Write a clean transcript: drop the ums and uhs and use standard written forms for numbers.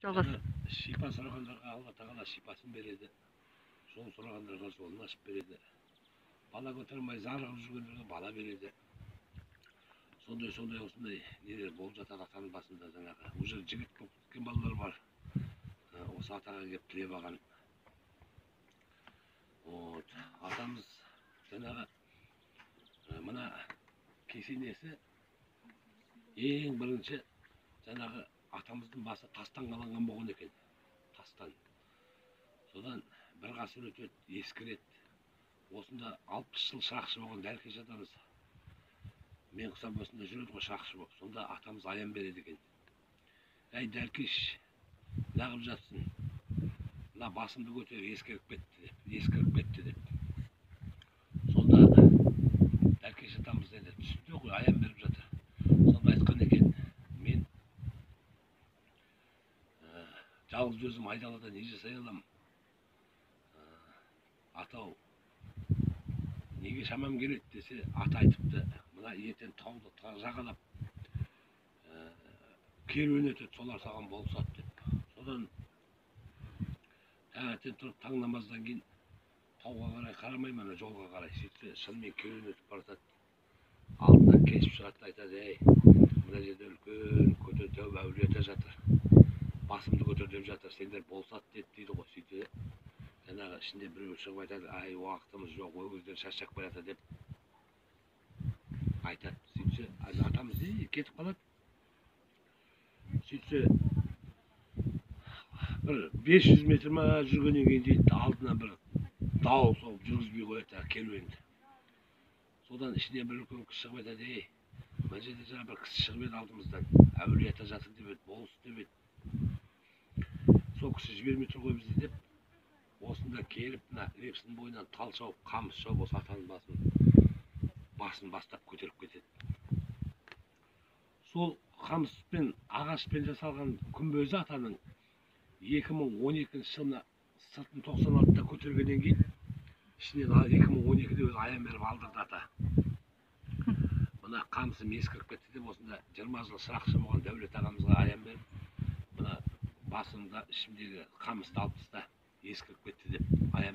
Жалғас. Шипа сұрағандарға Алла тағала шипасын береді. Жол сұрағандарға жолын ашып береді. Бала көтермей зарығып жүргендерге бала береді. Сондай осындай нелер болып жатады атаның басында. Жаңағы уже жігіт болып кеткен балалар бар. Осы атаға келіп тілеп алған. Атамыз жаңағы мына кесенесі ең бірінші жаңағы атамыздың басы тастан қаланған болған екен. Тастан. Содан бір ғасыр өтеді, ескіреді. Осында 60 жыл шырақшы болған Дәркеш атамыз. Мен құсап осында жүреді ғой шырақшы болып. Сонда атамыз аян береді екен. Әй Дәркеш, неғып жатсың? Мына басымды көтер, ескіріп кетті деп. Сонда Дәркеш атамыз енді түсінде ғой аян беріп жатыр. Сонда айтқан екен, мен жалғыз өзім айдалада не жасай алам? Атау неге шамам келеді десе, ата айтыпты, мына ертең тауды жағалап керуен өтеді, солар саған болысады деп. Содан таңертең тұрып таң намаздан кейін тауға қарай қарамай мана жолға қарай сөйтсе шынымен керуен өтіп бара жатады. Алдынан кесіп шығады, айтады, ей, мына жерде үлкен көтен әулие ата жатыр. Басымды көтер деп жатыр, сендер болсады дейді ғой. Сөйтсе жаңағы ішінде біреу шығып айтады, ай, уақытымыз жоқ, өгіздер шаршап барады деп айтады. Сөйтсе атамыз кетіп қалады. Сөйтсе бір 500 метр ма жүргеннен кейін дейді, алдына бір дауыл соғып жүргізбей қояды керуенді. Содан ішіне бір үлкен кісі шығып айтады, ей, мына жерде жаңа бір кісі шығып еді алдымыздан, әулие ата жатыр деп еді, болыс деп еді. Сол кісі жібермей тұр ғой бізді деп, осында келіп, мына лепсінің бойынан тал шауып, қамыс шауып, осы атаның басын бастап көтеріп кетеді. Сол қамыспен, ағашпен жасалған күмбезі атаның 2012 жылына сыртын 96-да көтергеннен кейін, ішінен 2012-де өзі аян беріп алдырды ата. Мына қамысым ескіріп кетті деп, осында 20 жыл шырақшы болған Дәулет ағамызға аян беріп, мына басымда ішімдегі қамысты алып таста, ескіріп кетті деп аян